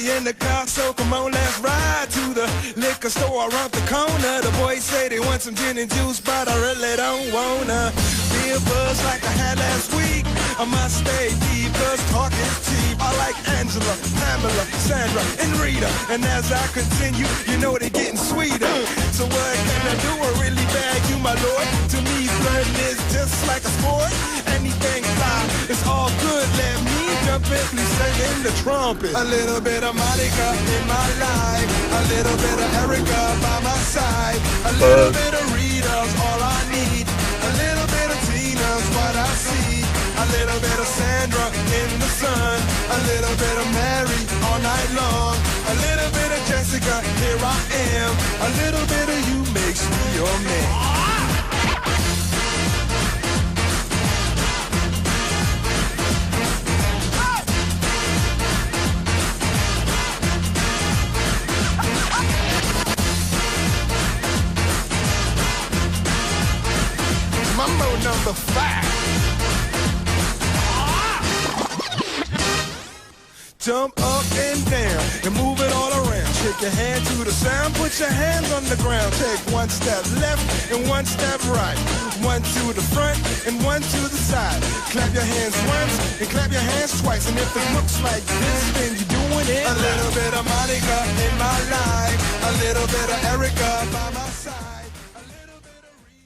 we in the car, so come on, let's ride to the liquor store around the corner. The boys say they want some gin and juice, but I really don't wanna be a buzz like I had last week. I must stay deep, cause talk is cheap. I like Angela, Pamela, Sandra, and Rita. And as I continue, you know they're getting sweeter. So what can I do? I really bag you, my lord. To me, flirting is just like a sport. Anything fly, it's all good. Let me jump in, please sing in the trumpet. A little bit of Monica in my life, a little bit of Erica by my side, a little bit of Rita's all I need, a little bit of Tina's what I see, a little bit of Sandra in the sun, a little bit of Mary all night long, a little bit of Jessica, here I am, a little bit of you makes me your man. Mambo number 5. Jump up and down and move it all around. Shake your hand to the sound, put your hands on the ground. Take one step left and one step right. One to the front and one to the side. Clap your hands once and clap your hands twice. And if it looks like this, then you're doing it. A little bit of Monica in my life, a little bit of Erica by my side.